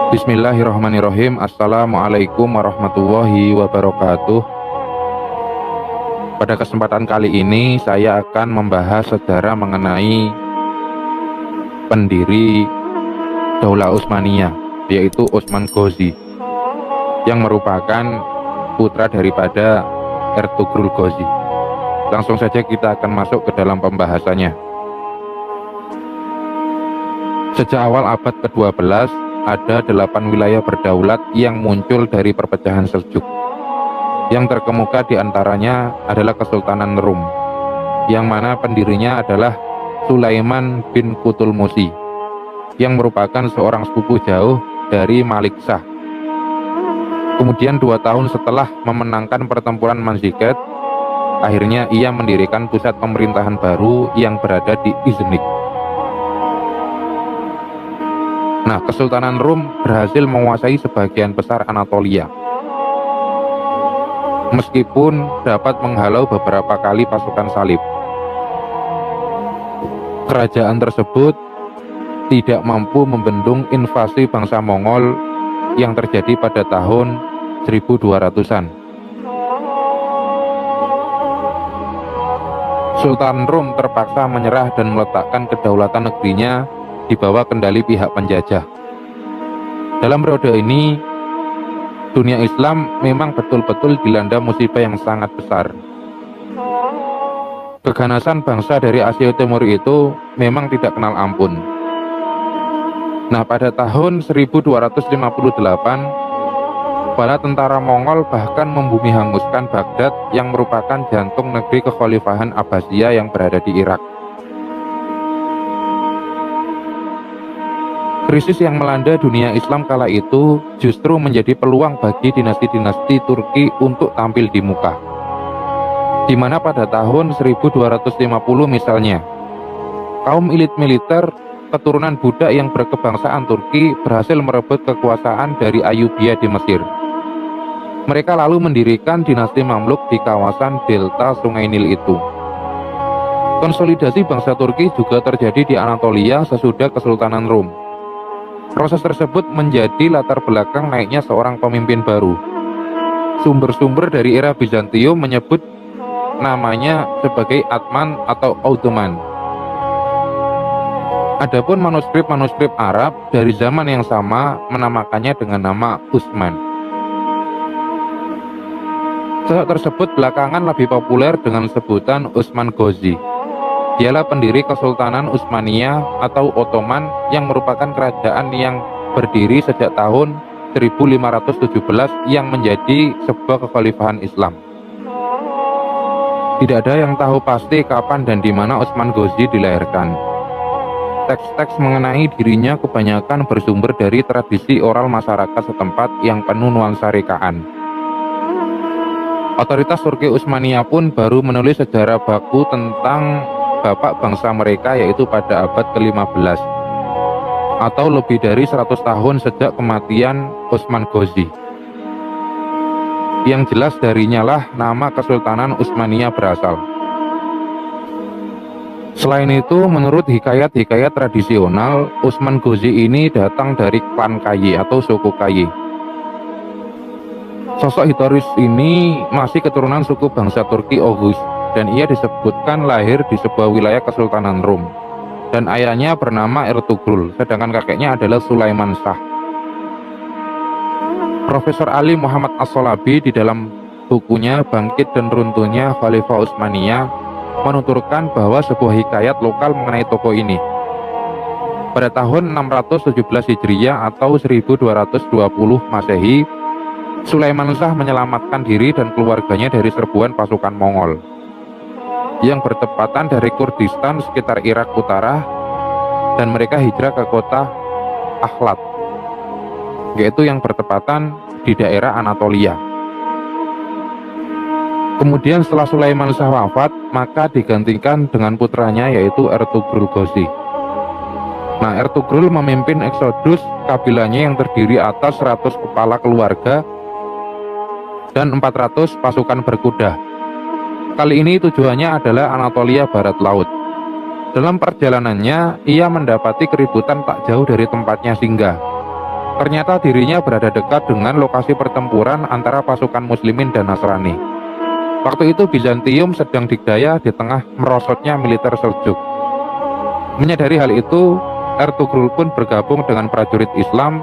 Bismillahirrahmanirrahim. Assalamualaikum warahmatullahi wabarakatuh. Pada kesempatan kali ini saya akan membahas sejarah mengenai pendiri Daulah Utsmaniyah, yaitu Osman Ghozi, yang merupakan putra daripada Ertugrul Ghozi. Langsung saja kita akan masuk ke dalam pembahasannya. Sejak awal abad ke-12 ada 8 wilayah berdaulat yang muncul dari perpecahan Seljuk. Yang terkemuka diantaranya adalah Kesultanan Rum, yang mana pendirinya adalah Sulaiman bin Qutulmuzi, yang merupakan seorang sepupu jauh dari Malik Shah. Kemudian 2 tahun setelah memenangkan pertempuran Manzikert, akhirnya ia mendirikan pusat pemerintahan baru yang berada di Iznik. Nah, Kesultanan Rum berhasil menguasai sebagian besar Anatolia, meskipun dapat menghalau beberapa kali pasukan salib. Kerajaan tersebut tidak mampu membendung invasi bangsa Mongol yang terjadi pada tahun 1200-an. Sultan Rum terpaksa menyerah dan meletakkan kedaulatan negerinya di bawah kendali pihak penjajah. Dalam periode ini, dunia Islam memang betul-betul dilanda musibah yang sangat besar. Keganasan bangsa dari Asia Timur itu memang tidak kenal ampun. Nah, pada tahun 1258, bala tentara Mongol bahkan membumi hanguskan Baghdad yang merupakan jantung negeri kekhalifahan Abbasiyah yang berada di Irak. Krisis yang melanda dunia Islam kala itu justru menjadi peluang bagi dinasti-dinasti Turki untuk tampil di muka. Di mana pada tahun 1250 misalnya, kaum elit militer keturunan budak yang berkebangsaan Turki berhasil merebut kekuasaan dari Ayyubiyah di Mesir. Mereka lalu mendirikan dinasti Mamluk di kawasan delta Sungai Nil itu. Konsolidasi bangsa Turki juga terjadi di Anatolia sesudah Kesultanan Rum. Proses tersebut menjadi latar belakang naiknya seorang pemimpin baru. Sumber-sumber dari era Bizantium menyebut namanya sebagai Atman atau Ottoman. Adapun manuskrip-manuskrip Arab dari zaman yang sama menamakannya dengan nama Utsman. Sosok tersebut belakangan lebih populer dengan sebutan Osman Ghozi. Dialah pendiri Kesultanan Utsmaniyah atau Ottoman yang merupakan kerajaan yang berdiri sejak tahun 1517 yang menjadi sebuah kekhalifahan Islam. Tidak ada yang tahu pasti kapan dan di mana Osman Ghozi dilahirkan. Teks-teks mengenai dirinya kebanyakan bersumber dari tradisi oral masyarakat setempat yang penuh nuansa rekaan. Otoritas Turki Utsmaniyah pun baru menulis sejarah baku tentang bapak bangsa mereka, yaitu pada abad ke-15 atau lebih dari 100 tahun sejak kematian Osman Ghozi. Yang jelas darinya lah nama Kesultanan Utsmaniyah berasal. Selain itu, menurut hikayat-hikayat tradisional, Osman Ghozi ini datang dari klan Kayi atau suku Kayi. Sosok historis ini masih keturunan suku bangsa Turki Oghuz, dan ia disebutkan lahir di sebuah wilayah Kesultanan Rum, dan ayahnya bernama Ertugrul, sedangkan kakeknya adalah Sulaiman Shah. Profesor Ali Muhammad As-Solabi di dalam bukunya Bangkit dan Runtuhnya Khalifah Utsmaniyah menuturkan bahwa sebuah hikayat lokal mengenai tokoh ini. Pada tahun 617 Hijriah atau 1220 Masehi, Sulaiman Shah menyelamatkan diri dan keluarganya dari serbuan pasukan Mongol yang bertepatan dari Kurdistan sekitar Irak Utara, dan mereka hijrah ke kota Akhlat, yaitu yang bertepatan di daerah Anatolia. Kemudian setelah Sulaiman Shah wafat, maka digantikan dengan putranya yaitu Ertugrul Ghozi. Nah, Ertugrul memimpin eksodus kabilahnya yang terdiri atas 100 kepala keluarga dan 400 pasukan berkuda. Kali ini tujuannya adalah Anatolia Barat Laut. Dalam perjalanannya, ia mendapati keributan tak jauh dari tempatnya singgah. Ternyata dirinya berada dekat dengan lokasi pertempuran antara pasukan muslimin dan Nasrani. Waktu itu Bizantium sedang dikdaya di tengah merosotnya militer Seljuk. Menyadari hal itu, Ertugrul pun bergabung dengan prajurit Islam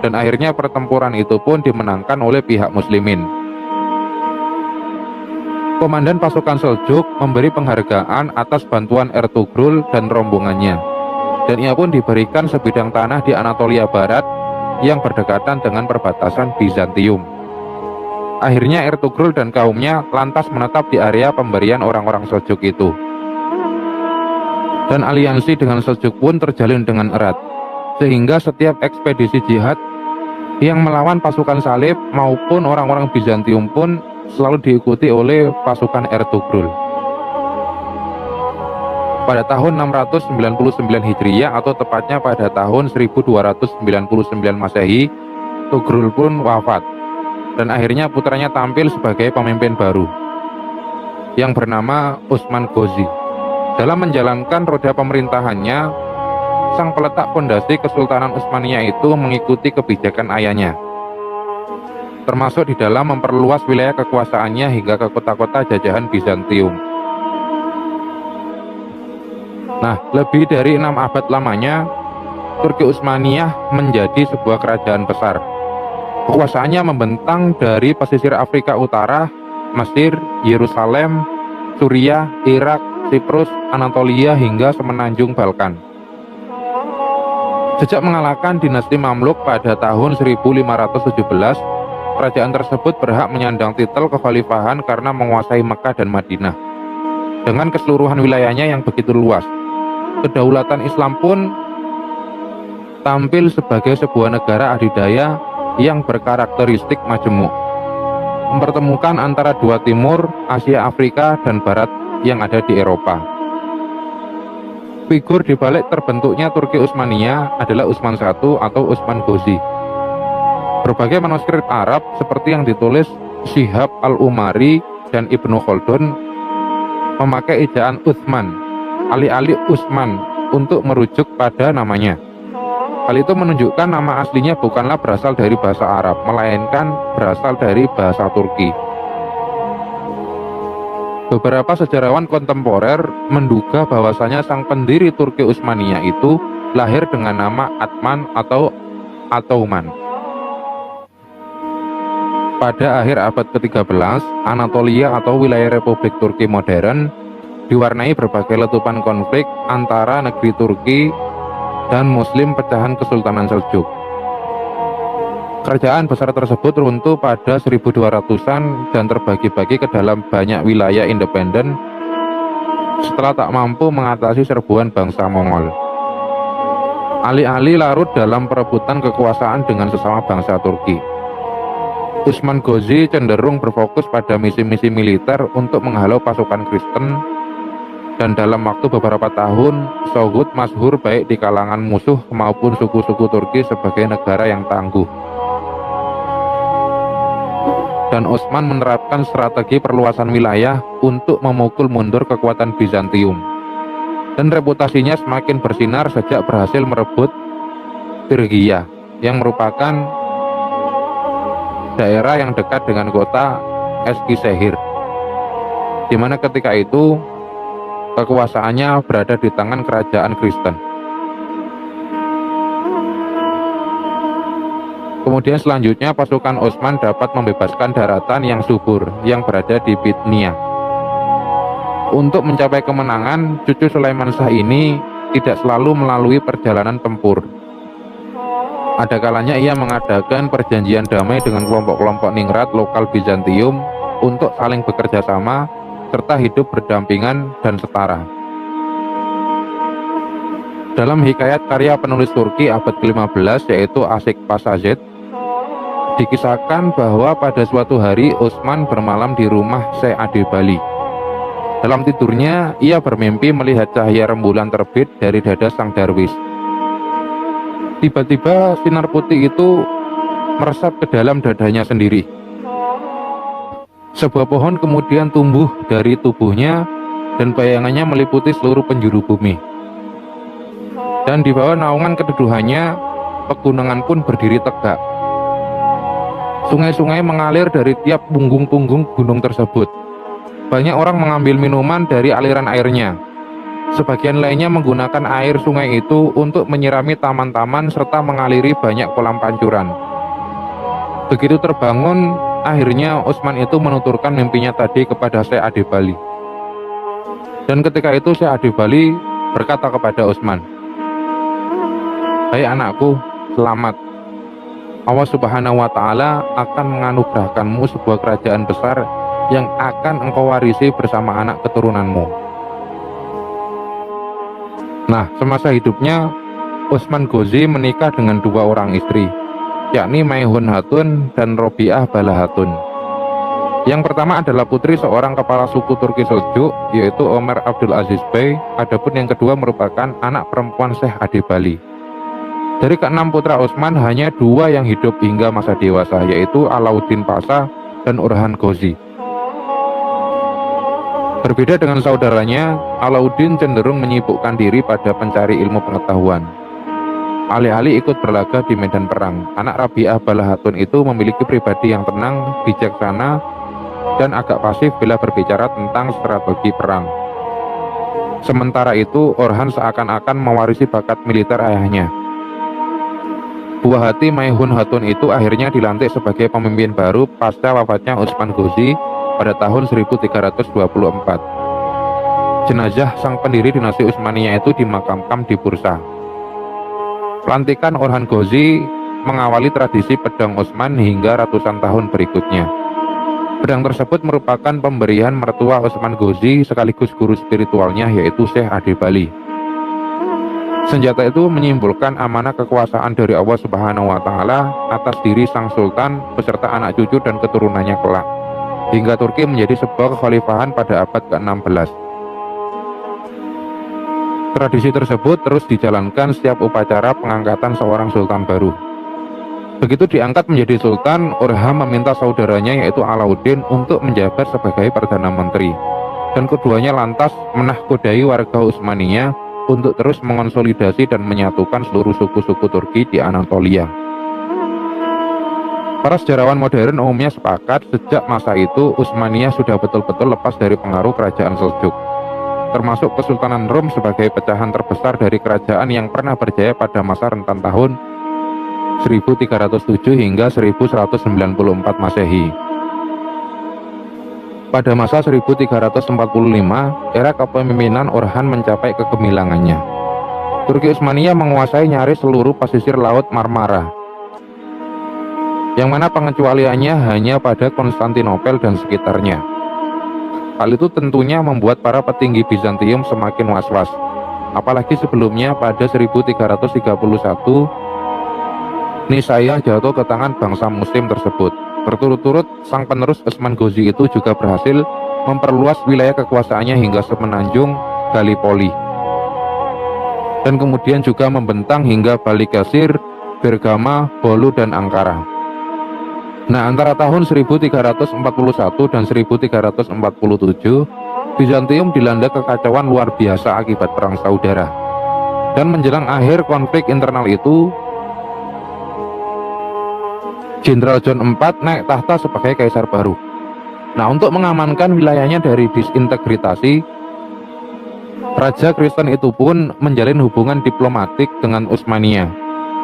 dan akhirnya pertempuran itu pun dimenangkan oleh pihak muslimin. Komandan pasukan Seljuk memberi penghargaan atas bantuan Ertugrul dan rombongannya, dan ia pun diberikan sebidang tanah di Anatolia Barat yang berdekatan dengan perbatasan Bizantium. Akhirnya Ertugrul dan kaumnya lantas menetap di area pemberian orang-orang Seljuk itu. Dan aliansi dengan Seljuk pun terjalin dengan erat, sehingga setiap ekspedisi jihad yang melawan pasukan salib maupun orang-orang Bizantium pun selalu diikuti oleh pasukan Ertugrul. Pada tahun 699 Hijriah atau tepatnya pada tahun 1299 Masehi, Tugrul pun wafat dan akhirnya putranya tampil sebagai pemimpin baru yang bernama Utsman Ghozi. Dalam menjalankan roda pemerintahannya, sang peletak fondasi Kesultanan Utsmaniyah itu mengikuti kebijakan ayahnya, termasuk di dalam memperluas wilayah kekuasaannya hingga ke kota-kota jajahan Bizantium. Nah, lebih dari 6 abad lamanya, Turki Utsmaniyah menjadi sebuah kerajaan besar. Kekuasaannya membentang dari pesisir Afrika Utara, Mesir, Yerusalem, Suriah, Irak, Siprus, Anatolia hingga semenanjung Balkan. Sejak mengalahkan dinasti Mamluk pada tahun 1517, kerajaan tersebut berhak menyandang titel kekhalifahan karena menguasai Mekah dan Madinah. Dengan keseluruhan wilayahnya yang begitu luas, kedaulatan Islam pun tampil sebagai sebuah negara adidaya yang berkarakteristik majemuk, mempertemukan antara dua timur, Asia, Afrika, dan Barat yang ada di Eropa. Figur di balik terbentuknya Turki Utsmaniyah adalah Utsman I atau Utsman Ghozi. Berbagai manuskrip Arab seperti yang ditulis Syihab al-Umari dan Ibnu Khaldun memakai ejaan Utsman, alih-alih Utsman untuk merujuk pada namanya. Hal itu menunjukkan nama aslinya bukanlah berasal dari bahasa Arab, melainkan berasal dari bahasa Turki. Beberapa sejarawan kontemporer menduga bahwasanya sang pendiri Turki Utsmaniyah itu lahir dengan nama Atman atau Atauman. Pada akhir abad ke-13, Anatolia atau wilayah Republik Turki modern diwarnai berbagai letupan konflik antara negeri Turki dan Muslim pecahan Kesultanan Seljuk. Kerajaan besar tersebut runtuh pada 1200-an dan terbagi-bagi ke dalam banyak wilayah independen setelah tak mampu mengatasi serbuan bangsa Mongol. Alih-alih larut dalam perebutan kekuasaan dengan sesama bangsa Turki, Utsman Ghozi cenderung berfokus pada misi-misi militer untuk menghalau pasukan Kristen, dan dalam waktu beberapa tahun, Soghut masyhur baik di kalangan musuh maupun suku-suku Turki sebagai negara yang tangguh. Dan Utsman menerapkan strategi perluasan wilayah untuk memukul mundur kekuatan Bizantium. Dan reputasinya semakin bersinar sejak berhasil merebut Phrygia, yang merupakan daerah yang dekat dengan kota Eskişehir, di mana ketika itu kekuasaannya berada di tangan kerajaan Kristen. Kemudian selanjutnya pasukan Utsman dapat membebaskan daratan yang subur yang berada di Bithynia. Untuk mencapai kemenangan, cucu Sulaiman Shah ini tidak selalu melalui perjalanan tempur. Ada kalanya ia mengadakan perjanjian damai dengan kelompok-kelompok ningrat lokal Bizantium untuk saling bekerja sama serta hidup berdampingan dan setara. Dalam hikayat karya penulis Turki abad ke-15 yaitu Asik Pasazet, dikisahkan bahwa pada suatu hari Utsman bermalam di rumah Syekh Adebali. Dalam tidurnya, ia bermimpi melihat cahaya rembulan terbit dari dada sang darwis. Tiba-tiba sinar putih itu meresap ke dalam dadanya sendiri. Sebuah pohon kemudian tumbuh dari tubuhnya dan bayangannya meliputi seluruh penjuru bumi. Dan di bawah naungan keteduhannya, pegunungan pun berdiri tegak. Sungai-sungai mengalir dari tiap punggung-punggung gunung tersebut. Banyak orang mengambil minuman dari aliran airnya. Sebagian lainnya menggunakan air sungai itu untuk menyirami taman-taman serta mengaliri banyak kolam pancuran. Begitu terbangun, akhirnya Utsman itu menuturkan mimpinya tadi kepada Syekh Adebali. Dan ketika itu Syekh Adebali berkata kepada Utsman, "Hai anakku, selamat. Allah Subhanahu wa Ta'ala akan menganugerahkanmu sebuah kerajaan besar yang akan engkau warisi bersama anak keturunanmu." Nah, semasa hidupnya Utsman Ghozi menikah dengan dua orang istri, yakni Maihun Hatun dan Robiah Bala Hatun. Yang pertama adalah putri seorang kepala suku Turki Seljuk, yaitu Ömer Abdul Aziz Bey. Adapun yang kedua merupakan anak perempuan Syekh Adebali. Dari keenam putra Utsman, hanya dua yang hidup hingga masa dewasa, yaitu Alauddin Pasha dan Orhan Ghozi. Berbeda dengan saudaranya, Alauddin cenderung menyibukkan diri pada pencari ilmu pengetahuan. Alih-alih ikut berlaga di medan perang, anak Rabi'ah Bala Hatun itu memiliki pribadi yang tenang, bijaksana, dan agak pasif bila berbicara tentang strategi perang. Sementara itu, Orhan seakan-akan mewarisi bakat militer ayahnya. Buah hati Maihun Hatun itu akhirnya dilantik sebagai pemimpin baru pasca wafatnya Utsman Ghozi pada tahun 1324. Jenazah sang pendiri dinasti Utsmaniyah itu dimakamkan di Bursa. Pelantikan Orhan Ghozi mengawali tradisi pedang Utsman hingga ratusan tahun berikutnya. Pedang tersebut merupakan pemberian mertua Utsman Ghozi sekaligus guru spiritualnya, yaitu Syekh Adebali. Senjata itu menyimbolkan amanah kekuasaan dari Allah Subhanahu wa Ta'ala atas diri sang sultan beserta anak cucu dan keturunannya kelak, hingga Turki menjadi sebuah kekhalifahan pada abad ke-16. Tradisi tersebut terus dijalankan setiap upacara pengangkatan seorang sultan baru. Begitu diangkat menjadi sultan, Orhan meminta saudaranya yaitu Alauddin untuk menjabat sebagai Perdana Menteri, dan keduanya lantas menahkodai warga Utsmaniyah untuk terus mengonsolidasi dan menyatukan seluruh suku-suku Turki di Anatolia. Para sejarawan modern umumnya sepakat sejak masa itu Utsmaniyah sudah betul-betul lepas dari pengaruh kerajaan Seljuk, termasuk Kesultanan Rom sebagai pecahan terbesar dari kerajaan yang pernah berjaya pada masa rentan tahun 1307 hingga 1194 Masehi. Pada masa 1345, era kepemimpinan Orhan mencapai kegemilangannya. Turki Utsmaniyah menguasai nyaris seluruh pesisir Laut Marmara, yang mana pengecualiannya hanya pada Konstantinopel dan sekitarnya. Hal itu tentunya membuat para petinggi Bizantium semakin was-was, apalagi sebelumnya pada 1331 Nisaya jatuh ke tangan bangsa Muslim tersebut. Berturut-turut, sang penerus Utsman Ghozi itu juga berhasil memperluas wilayah kekuasaannya hingga semenanjung Gallipoli, dan kemudian juga membentang hingga Balikasir, Bergama, Bolu, dan Ankara. Nah, antara tahun 1341 dan 1347, Bizantium dilanda kekacauan luar biasa akibat perang saudara. Dan menjelang akhir konflik internal itu, Jenderal John IV naik tahta sebagai kaisar baru. Nah, untuk mengamankan wilayahnya dari disintegritasi, Raja Kristen itu pun menjalin hubungan diplomatik dengan Utsmaniyah.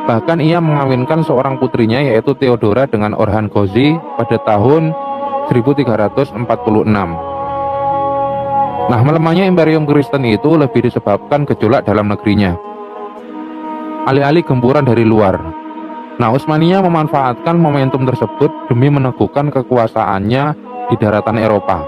Bahkan ia mengawinkan seorang putrinya yaitu Theodora dengan Orhan Ghozi pada tahun 1346. Nah, melemahnya Imperium Kristen itu lebih disebabkan gejolak dalam negerinya, alih-alih gempuran dari luar. Nah, Utsmaniyah memanfaatkan momentum tersebut demi meneguhkan kekuasaannya di daratan Eropa.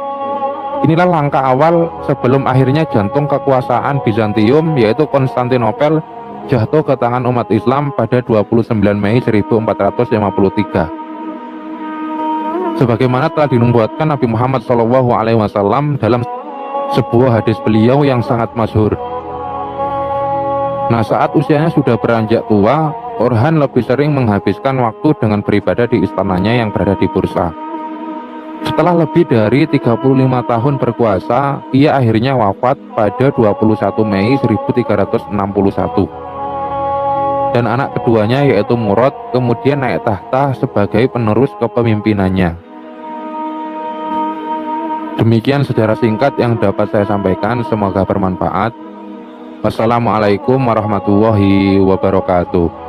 Inilah langkah awal sebelum akhirnya jantung kekuasaan Bizantium yaitu Konstantinopel jatuh ke tangan umat Islam pada 29 Mei 1453. Sebagaimana telah dinubuatkan Nabi Muhammad SAW dalam sebuah hadis beliau yang sangat masyhur. Nah, saat usianya sudah beranjak tua, Orhan lebih sering menghabiskan waktu dengan beribadah di istananya yang berada di Bursa. Setelah lebih dari 35 tahun berkuasa, ia akhirnya wafat pada 21 Mei 1361. dan anak keduanya yaitu Murad kemudian naik tahta sebagai penerus kepemimpinannya. Demikian sejarah singkat yang dapat saya sampaikan, semoga bermanfaat. Wassalamualaikum warahmatullahi wabarakatuh.